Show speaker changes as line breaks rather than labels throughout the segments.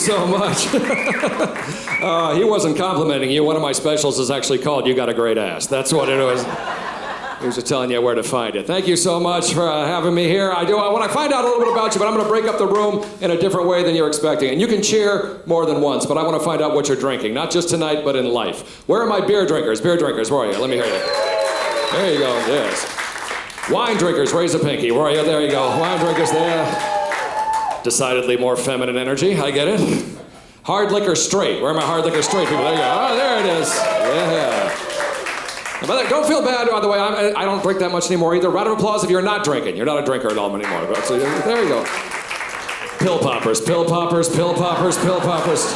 so much. He wasn't complimenting you. One of my specials is actually called You Got a Great Ass. That's what it was. He was just telling you where to find it. Thank you so much for having me here. I want to find out a little bit about you, but I'm going to break up the room in a different way than you're expecting. And you can cheer more than once, but I want to find out what you're drinking, not just tonight, but in life. Where are my beer drinkers? Beer drinkers, where are you? Let me hear you. There you go, yes. Wine drinkers, raise a pinky. Where are you? There you go. Wine drinkers there. Decidedly more feminine energy, I get it. Hard liquor straight. Where are my hard liquor straight people? There you go. Oh, there it is. Yeah. But don't feel bad, by the way. I don't drink that much anymore either. Round of applause if you're not drinking. You're not a drinker at all anymore. So there you go. Pill poppers, pill poppers, pill poppers, pill poppers.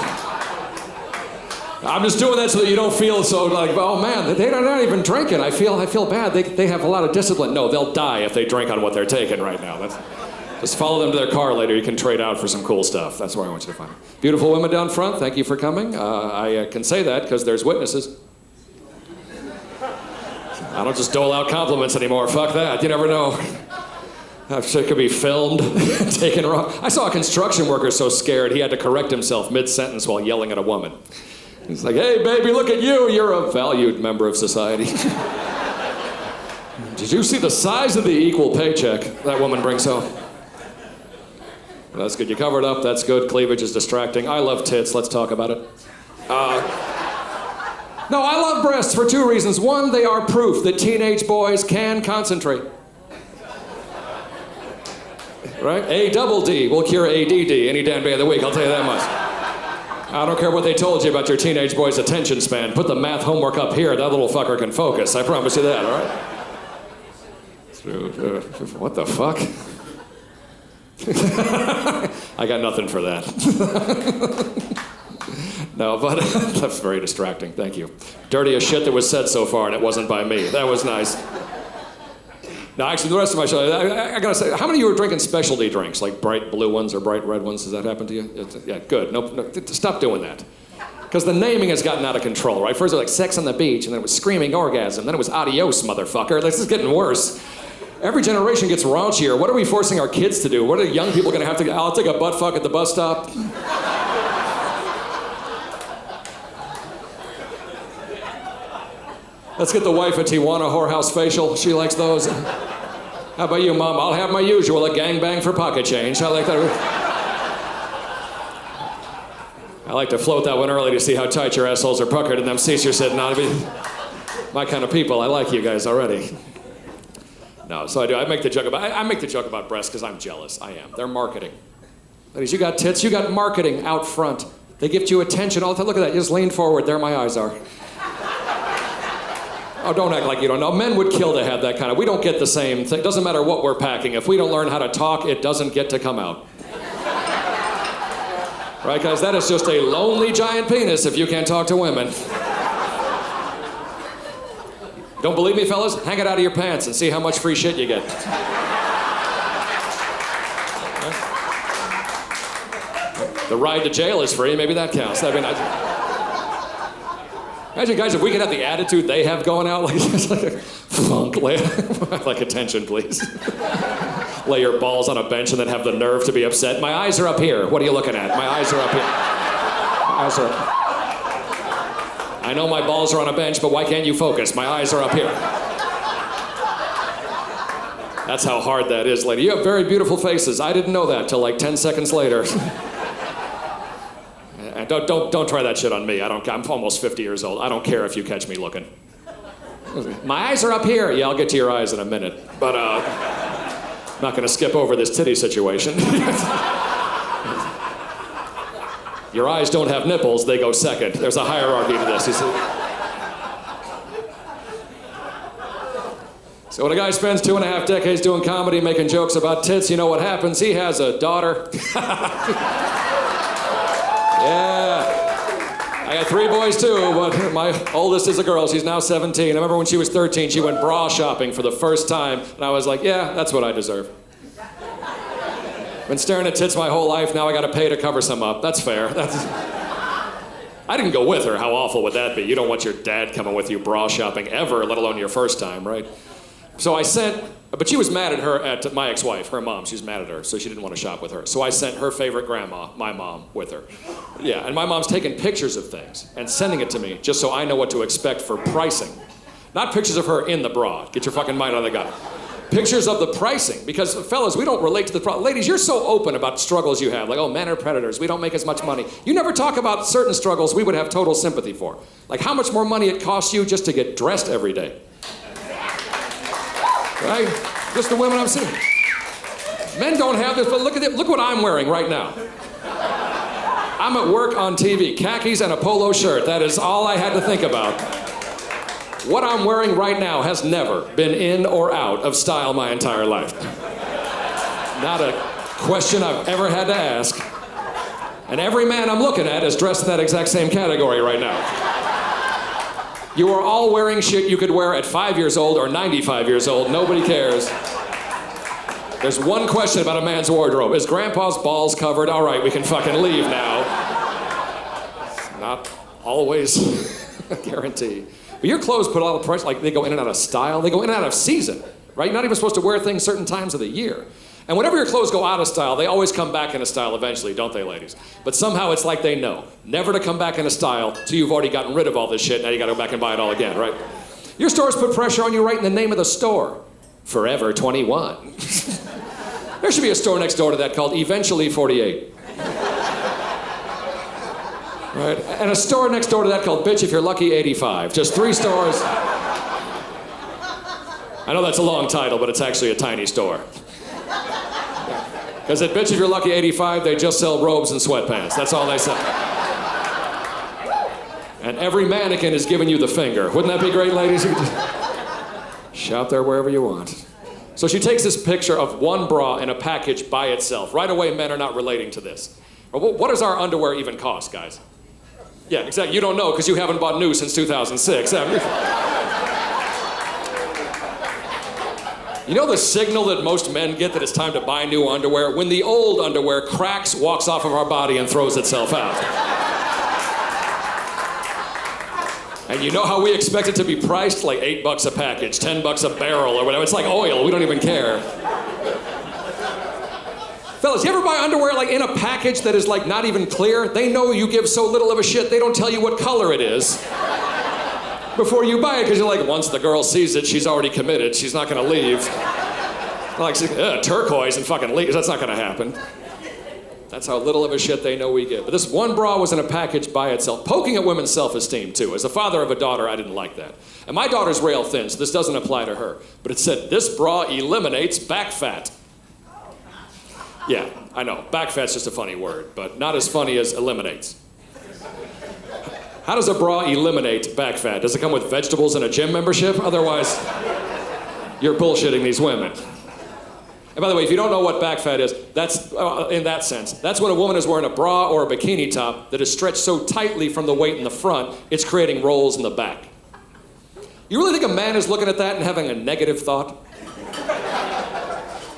I'm just doing that so that you don't feel so like, oh man, they're not even drinking. I feel bad. They have a lot of discipline. No, they'll die if they drink on what they're taking right now. Just follow them to their car later. You can trade out for some cool stuff. That's where I want you to find them. Beautiful women down front, thank you for coming. I can say that because there's witnesses. I don't just dole out compliments anymore. Fuck that. You never know. That shit could be filmed, taken wrong. I saw a construction worker so scared he had to correct himself mid-sentence while yelling at a woman. He's like, hey, baby, look at you. You're a valued member of society. Did you see the size of the equal paycheck that woman brings home? That's good. You covered up. That's good. Cleavage is distracting. I love tits. Let's talk about it. No, I love breasts for two reasons. One, they are proof that teenage boys can concentrate. Right? A-double-D will cure ADD any damn day of the week, I'll tell you that much. I don't care what they told you about your teenage boy's attention span. Put the math homework up here, that little fucker can focus. I promise you that, all right? What the fuck? I got nothing for that. No, but that's very distracting. Thank you. Dirtiest shit that was said so far, and it wasn't by me. That was nice. Now, actually, the rest of my show, I gotta say, how many of you are drinking specialty drinks, like bright blue ones or bright red ones? Does that happen to you? Yeah, good. No, stop doing that. Because the naming has gotten out of control, right? First it was like sex on the beach, and then it was screaming orgasm, then it was adios, motherfucker. This is getting worse. Every generation gets raunchier. What are we forcing our kids to do? What are young people gonna have to, I'll take a butt fuck at the bus stop. Let's get the wife a Tijuana whorehouse facial. She likes those. How about you, Mom? I'll have my usual, a gangbang for pocket change. I like that. I like to float that one early to see how tight your assholes are puckered in them seats you're sitting on. My kind of people. I like you guys already. No, so I do. I make the joke about breasts because I'm jealous. I am. They're marketing. Ladies, you got tits. You got marketing out front. They give you attention all the time. Look at that. You just lean forward. There my eyes are. Oh, don't act like you don't know. Men would kill to have that kind of... We don't get the same thing. Doesn't matter what we're packing. If we don't learn how to talk, it doesn't get to come out. Right, guys? That is just a lonely giant penis if you can't talk to women. Don't believe me, fellas? Hang it out of your pants and see how much free shit you get. The ride to jail is free. Maybe that counts. That'd be nice. Imagine, guys, if we could have the attitude they have going out, like, it's like a funk, like, attention, please. Lay your balls on a bench and then have the nerve to be upset. My eyes are up here. What are you looking at? My eyes are up here. My eyes are up. I know my balls are on a bench, but why can't you focus? My eyes are up here. That's how hard that is, lady. You have very beautiful faces. I didn't know that till like 10 seconds later. Don't try that shit on me. I'm almost 50 years old. I don't care if you catch me looking. My eyes are up here. Yeah, I'll get to your eyes in a minute. But I'm not gonna skip over this titty situation. Your eyes don't have nipples, they go second. There's a hierarchy to this. You see? So when a guy spends 2.5 decades doing comedy, making jokes about tits, you know what happens? He has a daughter. Yeah. I got 3 boys too, but my oldest is a girl. She's now 17. I remember when she was 13, she went bra shopping for the first time, and I was like, yeah, that's what I deserve. Been staring at tits my whole life, now I gotta pay to cover some up. That's fair. I didn't go with her. How awful would that be? You don't want your dad coming with you bra shopping ever, let alone your first time, right? So I sent, but she was mad at my ex-wife, her mom. She was mad at her, so she didn't want to shop with her. So I sent her favorite grandma, my mom, with her. Yeah, and my mom's taking pictures of things and sending it to me just so I know what to expect for pricing. Not pictures of her in the bra. Get your fucking mind out of the gutter. Pictures of the pricing, because fellas, we don't relate to the problem. Ladies, you're so open about struggles you have. Like, oh, men are predators. We don't make as much money. You never talk about certain struggles we would have total sympathy for. Like how much more money it costs you just to get dressed every day. Right? Just the women I'm seeing. Men don't have this, but look at it. Look what I'm wearing right now. I'm at work on TV, khakis and a polo shirt. That is all I had to think about. What I'm wearing right now has never been in or out of style my entire life. Not a question I've ever had to ask. And every man I'm looking at is dressed in that exact same category right now. You are all wearing shit you could wear at 5 years old or 95 years old. Nobody cares. There's one question about a man's wardrobe. Is grandpa's balls covered? All right, we can fucking leave now. It's not always a guarantee. But your clothes put a lot of pressure, like they go in and out of style, they go in and out of season, right? You're not even supposed to wear things certain times of the year. And whenever your clothes go out of style, they always come back into style eventually, don't they, ladies? But somehow it's like they know never to come back into style till you've already gotten rid of all this shit. Now you gotta go back and buy it all again, right? Your stores put pressure on you right in the name of the store. Forever 21. There should be a store next door to that called Eventually 48. Right? And a store next door to that called Bitch If You're Lucky 85. Just 3 stores. I know that's a long title, but it's actually a tiny store. Because at Bitch If You're Lucky 85, they just sell robes and sweatpants. That's all they sell. And every mannequin is giving you the finger. Wouldn't that be great, ladies? Shop there wherever you want. So she takes this picture of one bra in a package by itself. Right away, men are not relating to this. What does our underwear even cost, guys? Yeah, exactly. You don't know because you haven't bought new since 2006. You know the signal that most men get that it's time to buy new underwear? When the old underwear cracks, walks off of our body, and throws itself out. And you know how we expect it to be priced? Like $8 a package, $10 a barrel, or whatever. It's like oil. We don't even care. Fellas, you ever buy underwear like in a package that is like not even clear? They know you give so little of a shit, they don't tell you what color it is before you buy it, because you're like, once the girl sees it, she's already committed. She's not gonna leave. Like, turquoise and fucking leave. That's not gonna happen. That's how little of a shit they know we give. But this one bra was in a package by itself, poking at women's self-esteem too. As a father of a daughter, I didn't like that. And my daughter's rail thin, so this doesn't apply to her. But it said, this bra eliminates back fat. Yeah, I know. Back fat's just a funny word, but not as funny as eliminates. How does a bra eliminate back fat? Does it come with vegetables and a gym membership? Otherwise, you're bullshitting these women. And by the way, if you don't know what back fat is, that's, in that sense, that's when a woman is wearing a bra or a bikini top that is stretched so tightly from the weight in the front, it's creating rolls in the back. You really think a man is looking at that and having a negative thought?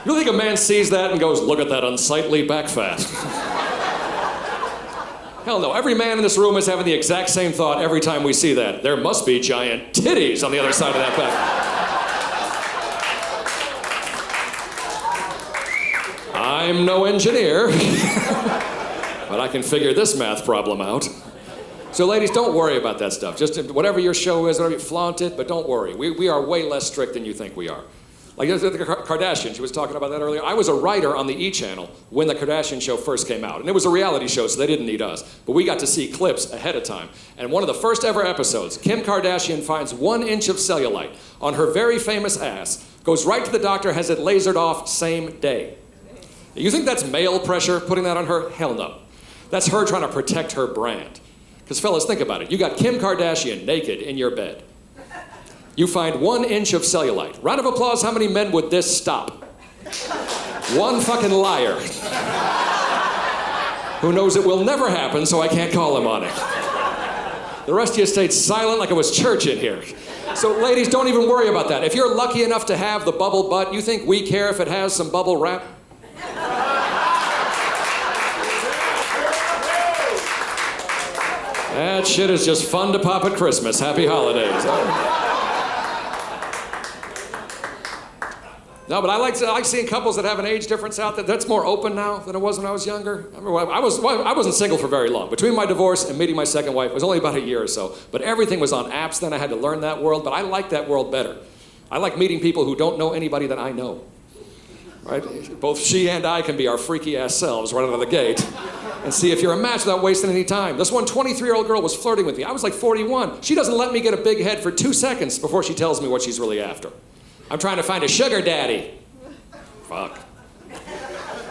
You really think a man sees that and goes, look at that unsightly back fat? Hell no, every man in this room is having the exact same thought every time we see that. There must be giant titties on the other side of that back. I'm no engineer, but I can figure this math problem out. So ladies, don't worry about that stuff. Just whatever your show is, whatever you flaunt it, but don't worry. We are way less strict than you think we are. Like the Kardashian, she was talking about that earlier. I was a writer on the E! Channel when the Kardashian show first came out. And it was a reality show, so they didn't need us. But we got to see clips ahead of time. And one of the first ever episodes, Kim Kardashian finds 1 inch of cellulite on her very famous ass, goes right to the doctor, has it lasered off same day. You think that's male pressure, putting that on her? Hell no. That's her trying to protect her brand. Because fellas, think about it. You got Kim Kardashian naked in your bed. You find 1 inch of cellulite. Round of applause, how many men would this stop? One fucking liar. Who knows it will never happen, so I can't call him on it. The rest of you stayed silent like it was church in here. So ladies, don't even worry about that. If you're lucky enough to have the bubble butt, you think we care if it has some bubble wrap? That shit is just fun to pop at Christmas. Happy holidays. No, but I like seeing couples that have an age difference out there. That's more open now than it was when I was younger. I wasn't single for very long. Between my divorce and meeting my second wife, it was only about a year or so. But everything was on apps then. I had to learn that world. But I like that world better. I like meeting people who don't know anybody that I know. Right? Both she and I can be our freaky-ass selves right out of the gate and see if you're a match without wasting any time. This one 23-year-old girl was flirting with me. I was like 41. She doesn't let me get a big head for 2 seconds before she tells me what she's really after. I'm trying to find a sugar daddy. Fuck.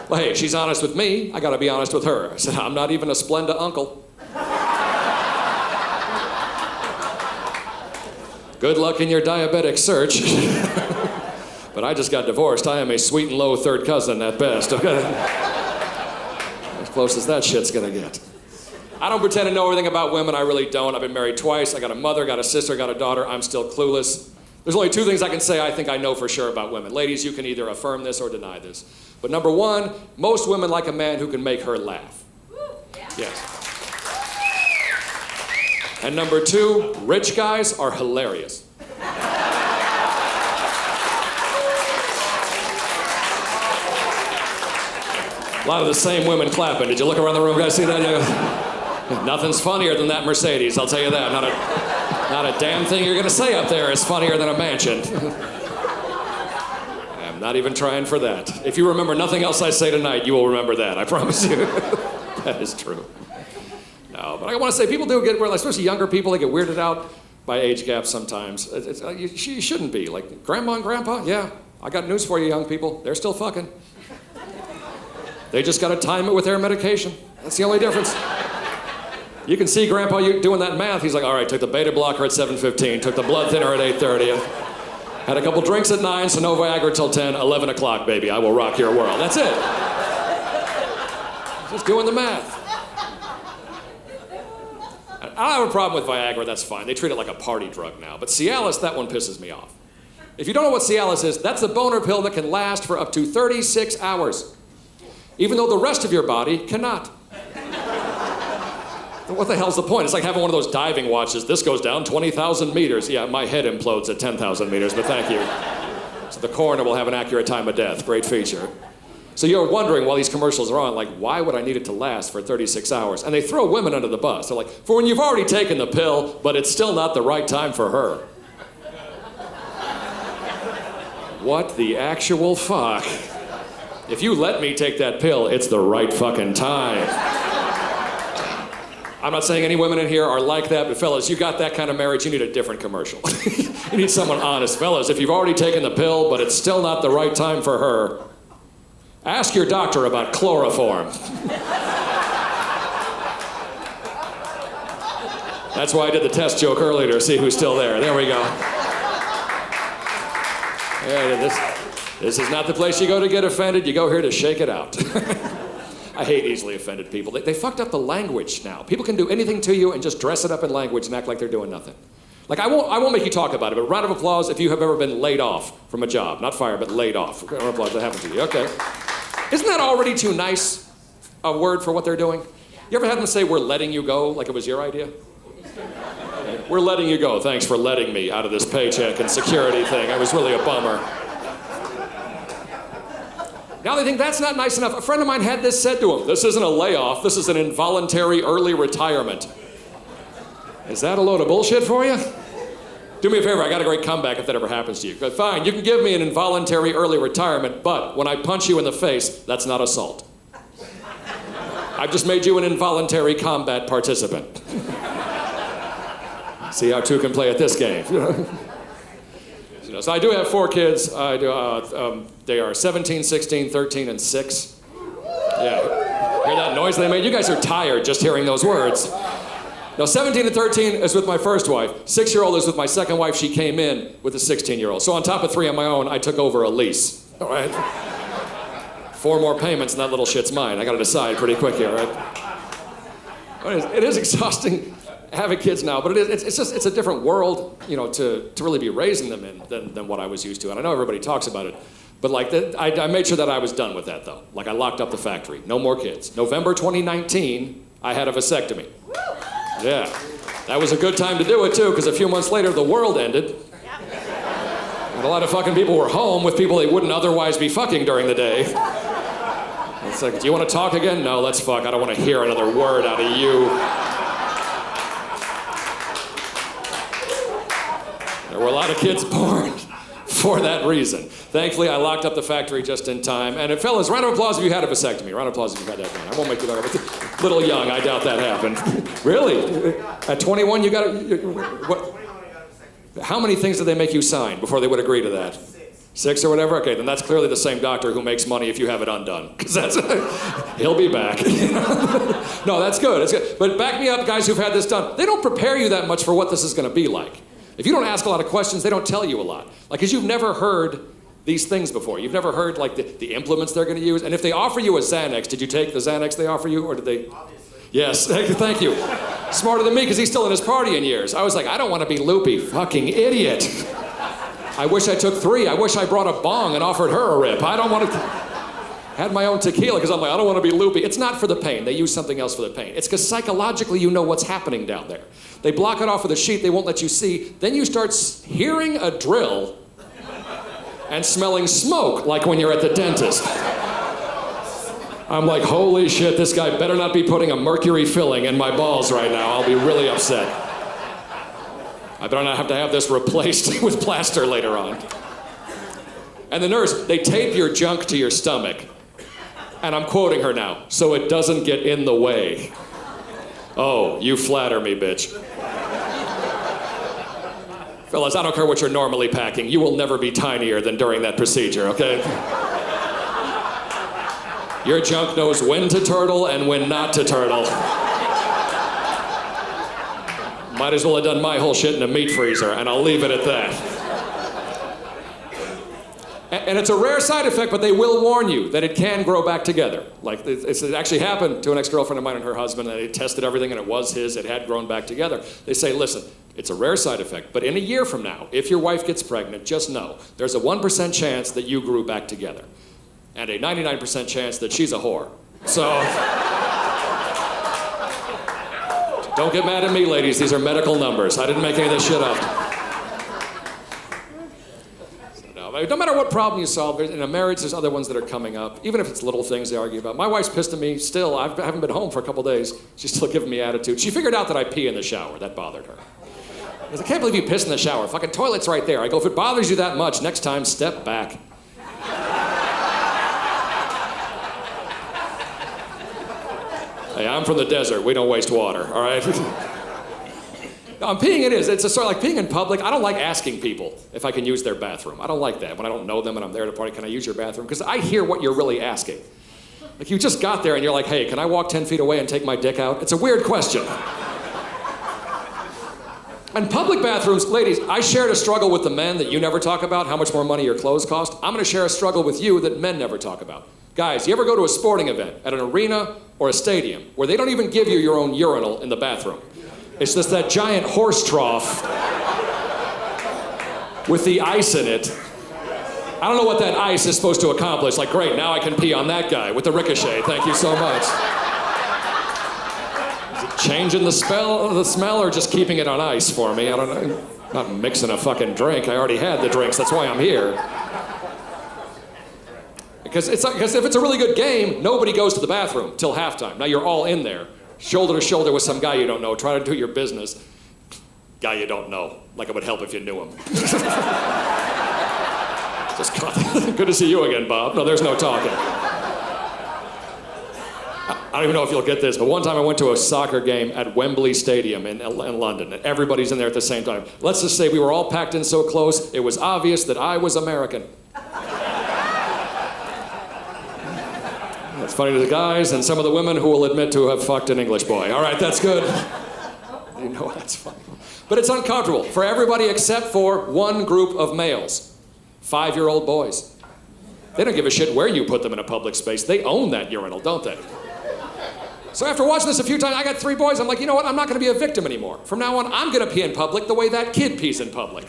Well, hey, if she's honest with me, I gotta be honest with her. I said, I'm not even a Splenda uncle. Good luck in your diabetic search. But I just got divorced. I am a sweet and low third cousin at best. Okay? As close as that shit's gonna get. I don't pretend to know everything about women. I really don't. I've been married twice. I got a mother, got a sister, got a daughter. I'm still clueless. There's only 2 things I can say I think I know for sure about women. Ladies, you can either affirm this or deny this. But number 1, most women like a man who can make her laugh. Yes. And number 2, rich guys are hilarious. A lot of the same women clapping. Did you look around the room, guys? See that? Nothing's funnier than that Mercedes, I'll tell you that. Not a damn thing you're gonna say up there is funnier than a mansion. I'm not even trying for that. If you remember nothing else I say tonight, you will remember that, I promise you. That is true. No, but I want to say people do get, especially younger people, they get weirded out by age gaps sometimes. You shouldn't be. Like, grandma and grandpa, yeah, I got news for you, young people. They're still fucking. They just gotta time it with their medication. That's the only difference. You can see Grandpa doing that math. He's like, all right, took the beta blocker at 7:15, took the blood thinner at 8:30, had a couple drinks at 9, so no Viagra till 10, 11 o'clock, baby. I will rock your world. That's it. Just doing the math. I don't have a problem with Viagra, that's fine. They treat it like a party drug now. But Cialis, that one pisses me off. If you don't know what Cialis is, that's the boner pill that can last for up to 36 hours, even though the rest of your body cannot. What the hell's the point? It's like having one of those diving watches. This goes down 20,000 meters. Yeah, my head implodes at 10,000 meters, but thank you. So the coroner will have an accurate time of death. Great feature. So you're wondering while these commercials are on, like, why would I need it to last for 36 hours? And they throw women under the bus. They're like, for when you've already taken the pill, but it's still not the right time for her. What the actual fuck? If you let me take that pill, it's the right fucking time. I'm not saying any women in here are like that, but fellas, you got that kind of marriage, you need a different commercial. You need someone honest. Fellas, if you've already taken the pill, but it's still not the right time for her, ask your doctor about chloroform. That's why I did the test joke earlier to see who's still there. There we go. Yeah, this is not the place you go to get offended. You go here to shake it out. I hate easily offended people. They fucked up the language now. People can do anything to you and just dress it up in language and act like they're doing nothing. Like, I won't make you talk about it, but round of applause if you have ever been laid off from a job. Not fired, but laid off. Round of applause, that happened to you. Okay. Isn't that already too nice a word for what they're doing? You ever had them say, we're letting you go, like it was your idea? We're letting you go. Thanks for letting me out of this paycheck and security thing. It was really a bummer. Now they think that's not nice enough. A friend of mine had this said to him. This isn't a layoff. This is an involuntary early retirement. Is that a load of bullshit for you? Do me a favor. I got a great comeback if that ever happens to you. But fine, you can give me an involuntary early retirement, but when I punch you in the face, that's not assault. I've just made you an involuntary combat participant. See how two can play at this game. So I do have 4 kids. They are 17, 16, 13, and 6. Yeah. Hear that noise they made? You guys are tired just hearing those words. Now, 17 and 13 is with my first wife. 6-year-old is with my second wife. She came in with a 16-year-old. So on top of 3 on my own, I took over a lease. All right? 4 more payments and that little shit's mine. I got to decide pretty quick here, right? It is exhausting having kids now, but it's a different world, you know, to really be raising them in than what I was used to. And I know everybody talks about it, but like I made sure that I was done with that though. Like I locked up the factory, no more kids. November 2019, I had a vasectomy. Yeah, that was a good time to do it too, because a few months later the world ended. And And a lot of fucking people were home with people they wouldn't otherwise be fucking during the day. It's like, do you want to talk again? No, let's fuck. I don't want to hear another word out of you. There were a lot of kids born for that reason. Thankfully, I locked up the factory just in time. And fellas, round of applause if you had a vasectomy. Round of applause if you had that done. I won't make you look a little young. I doubt that happened. Really? At 21, you got what? How many things did they make you sign before they would agree to that? 6 or whatever? Okay, then that's clearly the same doctor who makes money if you have it undone. Because that's, he'll be back. No, that's good, that's good. But back me up, guys who've had this done. They don't prepare you that much for what this is going to be like. If you don't ask a lot of questions, they don't tell you a lot. Like, because you've never heard these things before. You've never heard, like, the implements they're going to use. And if they offer you a Xanax, did you take the Xanax they offer you, or did they? Obviously. Yes, thank you. Smarter than me, because he's still in his partying years. I was like, I don't want to be loopy. Fucking idiot. I wish I took 3. I wish I brought a bong and offered her a rip. I don't want to... Had my own tequila, because I'm like, I don't want to be loopy. It's not for the pain. They use something else for the pain. It's because psychologically you know what's happening down there. They block it off with a sheet they won't let you see. Then you start hearing a drill and smelling smoke, like when you're at the dentist. I'm like, holy shit, this guy better not be putting a mercury filling in my balls right now. I'll be really upset. I better not have to have this replaced with plaster later on. And the nurse, they tape your junk to your stomach. And I'm quoting her now, so it doesn't get in the way. Oh, you flatter me, bitch. Fellas, I don't care what you're normally packing. You will never be tinier than during that procedure, okay? Your junk knows when to turtle and when not to turtle. Might as well have done my whole shit in a meat freezer, and I'll leave it at that. And it's a rare side effect, but they will warn you that it can grow back together. Like, it actually happened to an ex-girlfriend of mine and her husband, and they tested everything, and it was his. It had grown back together. They say, listen, it's a rare side effect, but in a year from now, if your wife gets pregnant, just know there's a 1% chance that you grew back together, and a 99% chance that she's a whore. So, don't get mad at me, ladies. These are medical numbers. I didn't make any of this shit up. No matter what problem you solve, in a marriage, there's other ones that are coming up. Even if it's little things they argue about. My wife's pissed at me still. I haven't been home for a couple days. She's still giving me attitude. She figured out that I pee in the shower. That bothered her. Because I can't believe you piss in the shower. Fucking toilet's right there. I go, if it bothers you that much, next time, step back. Hey, I'm from the desert. We don't waste water, all right? No, peeing it is. It's a sort of like peeing in public. I don't like asking people if I can use their bathroom. I don't like that. When I don't know them and I'm there at a party, can I use your bathroom? Because I hear what you're really asking. Like, you just got there and you're like, hey, can I walk 10 feet away and take my dick out? It's a weird question. And public bathrooms, ladies, I shared a struggle with the men that you never talk about, how much more money your clothes cost. I'm going to share a struggle with you that men never talk about. Guys, you ever go to a sporting event at an arena or a stadium where they don't even give you your own urinal in the bathroom? It's just that giant horse trough with the ice in it. I don't know what that ice is supposed to accomplish. Like, great, now I can pee on that guy with the ricochet. Thank you so much. Is it changing the smell, or just keeping it on ice for me? I don't know. I'm not mixing a fucking drink. I already had the drinks. That's why I'm here. Because if it's a really good game, nobody goes to the bathroom till halftime. Now you're all in there, shoulder to shoulder with some guy you don't know, trying to do your business. Guy you don't know. Like it would help if you knew him. Just good to see you again, Bob. No, there's no talking. I don't even know if you'll get this, but one time I went to a soccer game at Wembley Stadium in London, and everybody's in there at the same time. Let's just say we were all packed in so close, it was obvious that I was American. It's funny to the guys and some of the women who will admit to have fucked an English boy. All right, that's good. You know, that's funny. But it's uncomfortable for everybody except for one group of males, 5-year-old boys. They don't give a shit where you put them in a public space. They own that urinal, don't they? So after watching this a few times, I got 3 boys. I'm like, you know what? I'm not going to be a victim anymore. From now on, I'm going to pee in public the way that kid pees in public.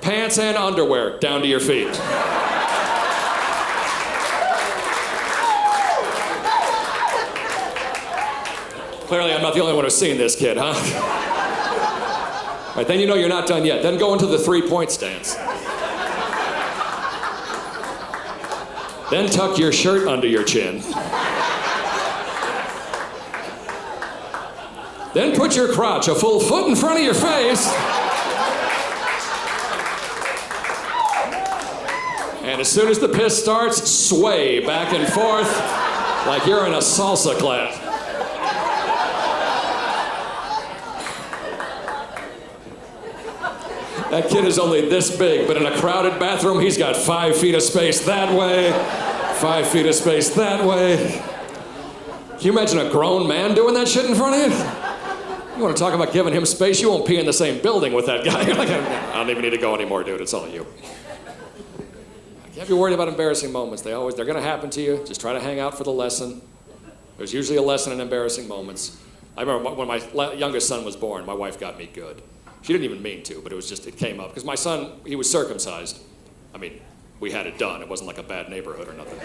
Pants and underwear down to your feet. Clearly, I'm not the only one who's seen this kid, huh? All right, then you know you're not done yet. Then go into the 3-point stance. Then tuck your shirt under your chin. Then put your crotch a full foot in front of your face. And as soon as the piss starts, sway back and forth like you're in a salsa class. That kid is only this big, but in a crowded bathroom, he's got 5 feet of space that way, 5 feet of space that way. Can you imagine a grown man doing that shit in front of you? You want to talk about giving him space? You won't pee in the same building with that guy. You're like, I don't even need to go anymore, dude. It's all you. You can't be worried about embarrassing moments. They're going to happen to you. Just try to hang out for the lesson. There's usually a lesson in embarrassing moments. I remember when my youngest son was born, my wife got me good. She didn't even mean to, but it came up. Because my son, he was circumcised. I mean, we had it done. It wasn't like a bad neighborhood or nothing.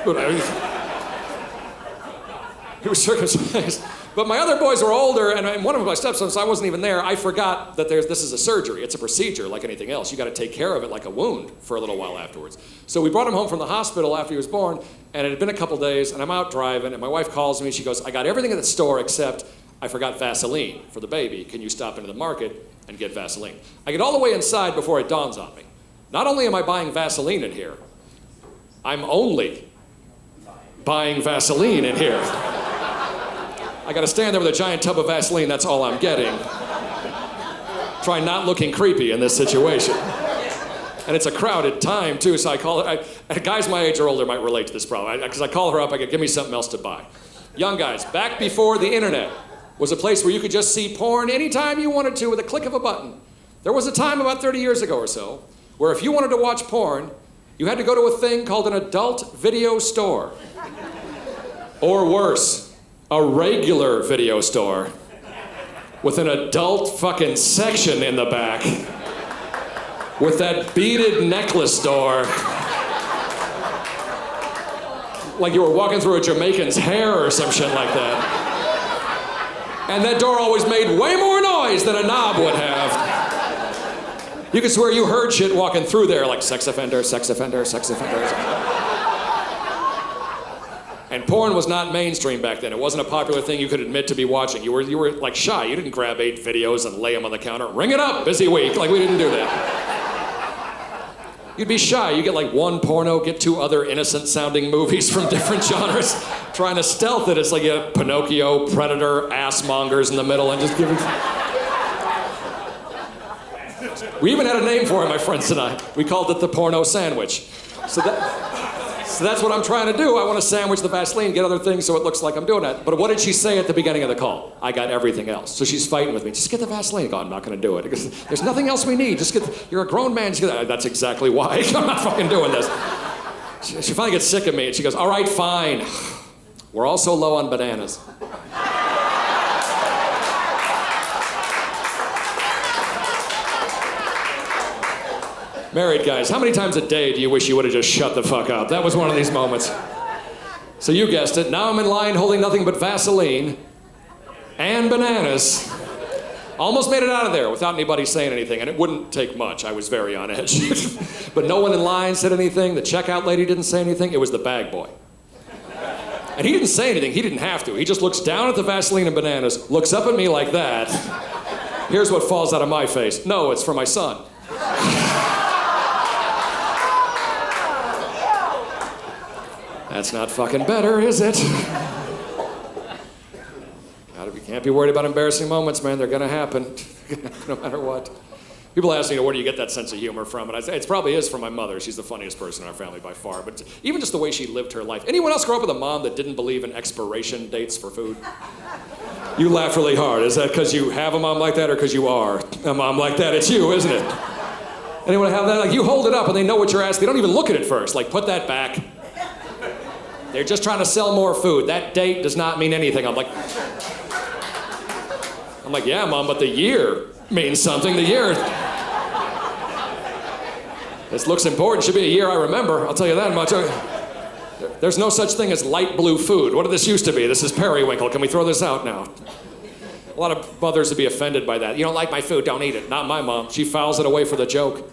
He was circumcised. But my other boys were older, and one of my stepsons, I wasn't even there. I forgot that this is a surgery. It's a procedure like anything else. You got to take care of it like a wound for a little while afterwards. So we brought him home from the hospital after he was born, and it had been a couple days, and I'm out driving, and my wife calls me. She goes, I got everything at the store except I forgot Vaseline for the baby. Can you stop into the market and get Vaseline? I get all the way inside before it dawns on me. Not only am I buying Vaseline in here, I'm only buying Vaseline in here. I gotta stand there with a giant tub of Vaseline, that's all I'm getting. Try not looking creepy in this situation. And it's a crowded time too, so I call her, guys my age or older might relate to this problem, because I call her up, I go, give me something else to buy. Young guys, back before the internet was a place where you could just see porn anytime you wanted to with a click of a button. There was a time about 30 years ago or so, where if you wanted to watch porn, you had to go to a thing called an adult video store. Or worse, a regular video store with an adult fucking section in the back with that beaded necklace door. Like you were walking through a Jamaican's hair or some shit like that. And that door always made way more noise than a knob would have. You could swear you heard shit walking through there like sex offender, sex offender, sex offender. And porn was not mainstream back then. It wasn't a popular thing you could admit to be watching. You were like shy. You didn't grab 8 videos and lay them on the counter. Ring it up, busy week. Like we didn't do that. You'd be shy. You get like 1 porno, get 2 other innocent sounding movies from different genres, trying to stealth it. It's like you have Pinocchio, Predator, ass mongers in the middle, and just give it. We even had a name for it, my friends and I. We called it the porno sandwich. So that's what I'm trying to do. I want to sandwich the Vaseline, get other things so it looks like I'm doing that. But what did she say at the beginning of the call? I got everything else. So she's fighting with me. Just get the Vaseline. I go, I'm not going to do it. Because there's nothing else we need. You're a grown man. That's exactly why. I'm not fucking doing this. She finally gets sick of me and she goes, all right, fine. We're all so low on bananas. Married guys, how many times a day do you wish you would have just shut the fuck up? That was one of these moments. So you guessed it. Now I'm in line holding nothing but Vaseline and bananas. Almost made it out of there without anybody saying anything, and it wouldn't take much. I was very on edge. But no one in line said anything. The checkout lady didn't say anything. It was the bag boy. And he didn't say anything. He didn't have to. He just looks down at the Vaseline and bananas, looks up at me like that. Here's what falls out of my face. No, it's for my son. That's not fucking better, is it? Can't be worried about embarrassing moments, man. They're gonna happen, no matter what. People ask me, where do you get that sense of humor from? And I say, it probably is from my mother. She's the funniest person in our family by far. But even just the way she lived her life. Anyone else grow up with a mom that didn't believe in expiration dates for food? You laugh really hard. Is that because you have a mom like that or because you are a mom like that? It's you, isn't it? Anyone have that? Like, you hold it up and they know what you're asking. They don't even look at it first. Like, put that back. They're just trying to sell more food. That date does not mean anything. I'm like, yeah, Mom, but the year means something. The year. This looks important. Should be a year I remember. I'll tell you that much. There's no such thing as light blue food. What did this used to be? This is periwinkle. Can we throw this out now? A lot of mothers would be offended by that. You don't like my food, don't eat it. Not my mom. She fouls it away for the joke.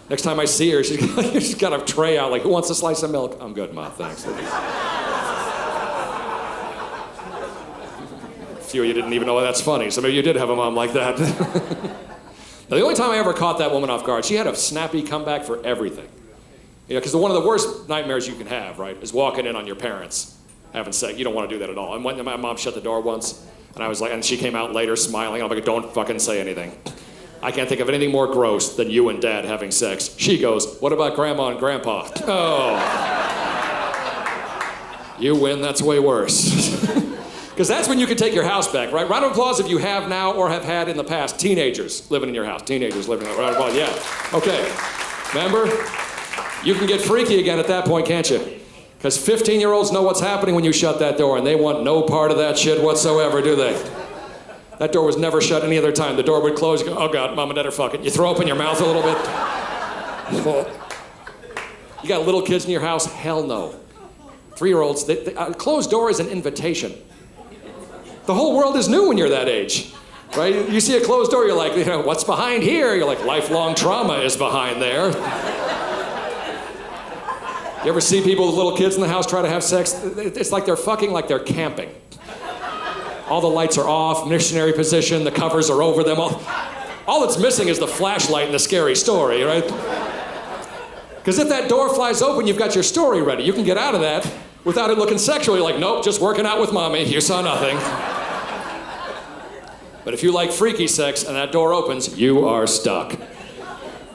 Next time I see her, she's got a tray out like, who wants a slice of milk? I'm good, Ma, thanks. A few of you didn't even know that's funny, so maybe you did have a mom like that. Now, the only time I ever caught that woman off guard, she had a snappy comeback for everything. You know, because one of the worst nightmares you can have, right, is walking in on your parents having sex. You don't want to do that at all. And when my mom shut the door once, and I was like, and she came out later smiling. I'm like, don't fucking say anything. I can't think of anything more gross than you and Dad having sex. She goes, what about Grandma and Grandpa? Oh. You win, that's way worse. Because that's when you can take your house back, right? Round of applause if you have now or have had in the past teenagers living in your house. Teenagers living in your house. Round of applause, yeah. Okay. Remember? You can get freaky again at that point, can't you? Because 15-year-olds know what's happening when you shut that door, and they want no part of that shit whatsoever, do they? That door was never shut any other time. The door would close, you go, oh God, Mom and Dad are fucking. You throw open your mouth a little bit. You got little kids in your house? Hell no. 3-year-olds, a closed door is an invitation. The whole world is new when you're that age, right? You see a closed door, you're like, you know, what's behind here? You're like, lifelong trauma is behind there. You ever see people with little kids in the house try to have sex? It's like they're fucking like they're camping. All the lights are off, missionary position, the covers are over them. All that's missing is the flashlight and the scary story, right? Because if that door flies open, you've got your story ready. You can get out of that without it looking sexual. You're like, nope, just working out with Mommy. You saw nothing. But if you like freaky sex and that door opens, you are stuck.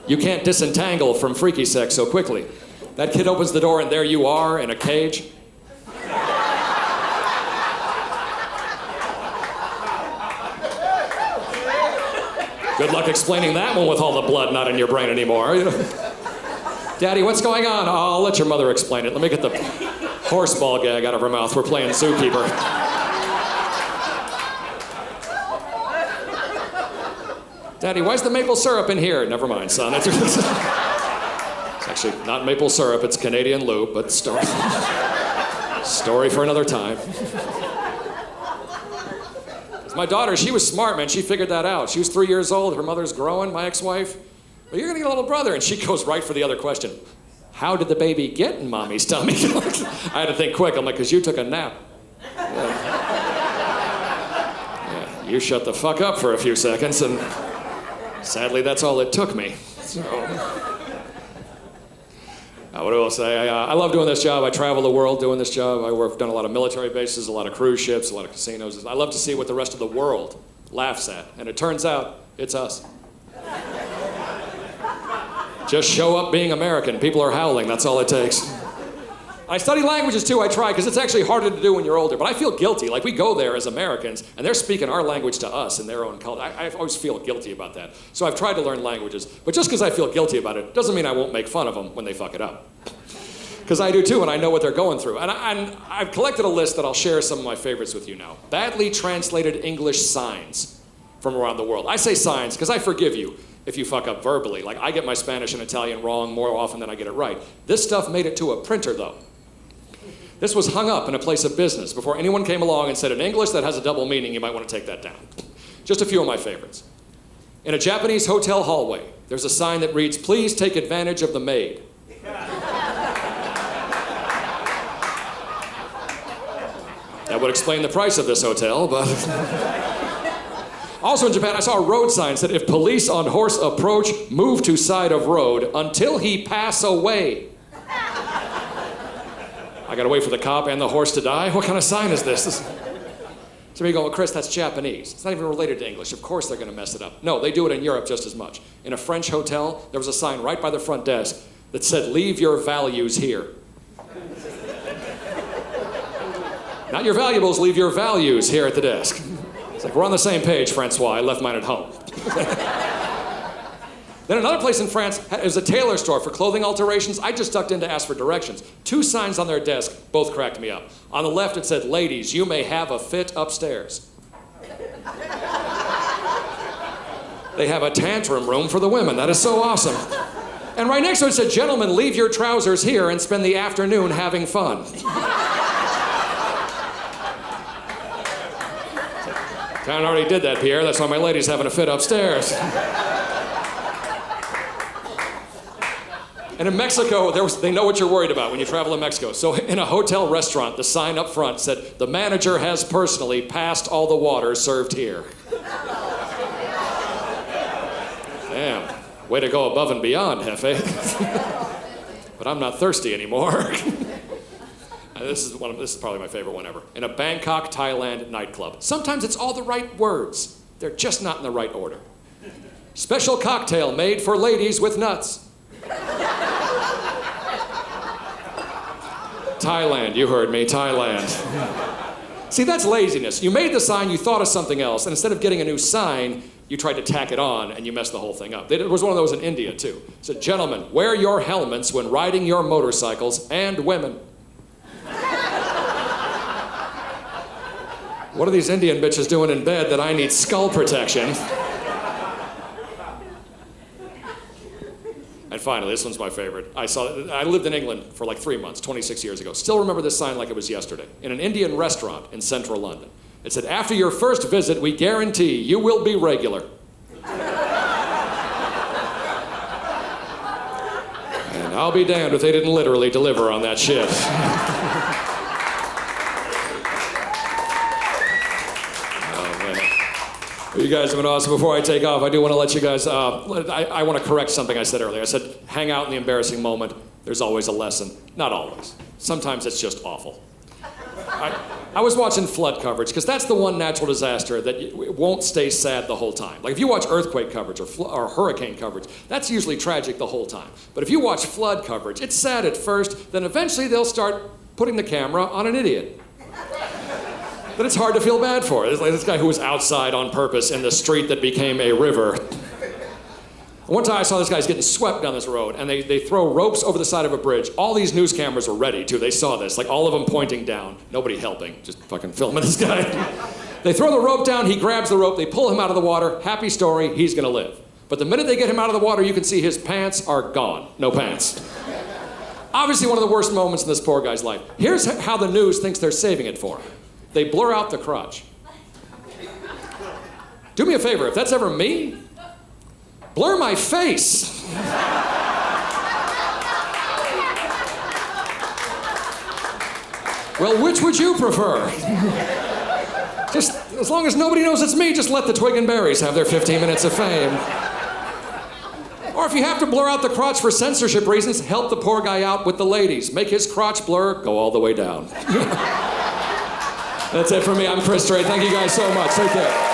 You can't disentangle from freaky sex so quickly. That kid opens the door and there you are in a cage. Good luck explaining that one with all the blood not in your brain anymore. You know? Daddy, what's going on? Oh, I'll let your mother explain it. Let me get the horseball gag out of her mouth. We're playing zookeeper. Daddy, why's the maple syrup in here? Never mind, son. It's actually not maple syrup, it's Canadian lube, but story for another time. My daughter, she was smart, man. She figured that out. She was 3 years old. Her mother's growing, my ex-wife. Well, you're going to get a little brother. And she goes right for the other question. How did the baby get in Mommy's tummy? I had to think quick. I'm like, because you took a nap. Yeah, you shut the fuck up for a few seconds, and sadly, that's all it took me. So, what do I say? I love doing this job. I travel the world doing this job. I've done a lot of military bases, a lot of cruise ships, a lot of casinos. I love to see what the rest of the world laughs at. And it turns out, it's us. Just show up being American. People are howling. That's all it takes. I study languages too. I try, because it's actually harder to do when you're older. But I feel guilty. Like, we go there as Americans, and they're speaking our language to us in their own culture. I always feel guilty about that. So I've tried to learn languages. But just because I feel guilty about it doesn't mean I won't make fun of them when they fuck it up. Because I do too, and I know what they're going through. And I've collected a list that I'll share some of my favorites with you now. Badly translated English signs from around the world. I say signs because I forgive you if you fuck up verbally. Like, I get my Spanish and Italian wrong more often than I get it right. This stuff made it to a printer, though. This was hung up in a place of business before anyone came along and said, in English that has a double meaning, you might want to take that down. Just a few of my favorites. In a Japanese hotel hallway, there's a sign that reads, please take advantage of the maid. That would explain the price of this hotel, but... Also in Japan, I saw a road sign that said, if police on horse approach, move to side of road until he pass away. I gotta wait for the cop and the horse to die? What kind of sign is this? So you go, well, Chris, that's Japanese. It's not even related to English. Of course they're gonna mess it up. No, they do it in Europe just as much. In a French hotel, there was a sign right by the front desk that said, leave your values here. Not your valuables, leave your values here at the desk. It's like, we're on the same page, Francois. I left mine at home. Then another place in France is a tailor store for clothing alterations. I just ducked in to ask for directions. 2 signs on their desk both cracked me up. On the left, it said, ladies, you may have a fit upstairs. They have a tantrum room for the women. That is so awesome. And right next to it said, gentlemen, leave your trousers here and spend the afternoon having fun. Town already did that, Pierre. That's why my lady's having a fit upstairs. And in Mexico, they know what you're worried about when you travel to Mexico. So in a hotel restaurant, the sign up front said, "The manager has personally passed all the water served here." Damn, way to go above and beyond, Jefe. But I'm not thirsty anymore. This is probably my favorite one ever. In a Bangkok, Thailand nightclub. Sometimes it's all the right words. They're just not in the right order. Special cocktail made for ladies with nuts. Thailand, you heard me, Thailand. See, that's laziness. You made the sign, you thought of something else, and instead of getting a new sign, you tried to tack it on and you messed the whole thing up. There was one of those in India, too. It said, "Gentlemen, wear your helmets when riding your motorcycles, and women." What are these Indian bitches doing in bed that I need skull protection? And finally, this one's my favorite. I lived in England for like 3 months, 26 years ago. Still remember this sign like it was yesterday. In an Indian restaurant in central London. It said, "After your first visit, we guarantee you will be regular." And I'll be damned if they didn't literally deliver on that shit. You guys have been awesome. Before I take off, I do want to let you guys, I want to correct something I said earlier. I said, hang out in the embarrassing moment. There's always a lesson. Not always. Sometimes it's just awful. I was watching flood coverage, because that's the one natural disaster that won't stay sad the whole time. Like if you watch earthquake coverage or hurricane coverage, that's usually tragic the whole time. But if you watch flood coverage, it's sad at first, then eventually they'll start putting the camera on an idiot. But it's hard to feel bad for. It's like this guy who was outside on purpose in the street that became a river. One time I saw this guy's getting swept down this road, and they throw ropes over the side of a bridge. All these news cameras were ready, too. They saw this, like all of them pointing down. Nobody helping, just fucking filming this guy. They throw the rope down, he grabs the rope, they pull him out of the water. Happy story, he's gonna live. But the minute they get him out of the water, you can see his pants are gone. No pants. Obviously one of the worst moments in this poor guy's life. Here's how the news thinks they're saving it for him. They blur out the crotch. Do me a favor, if that's ever me, blur my face. Well, which would you prefer? Just, as long as nobody knows it's me, just let the Twig and Berries have their 15 minutes of fame. Or if you have to blur out the crotch for censorship reasons, help the poor guy out with the ladies. Make his crotch blur go all the way down. That's it for me. I'm Chris Strait. Thank you guys so much. Take care.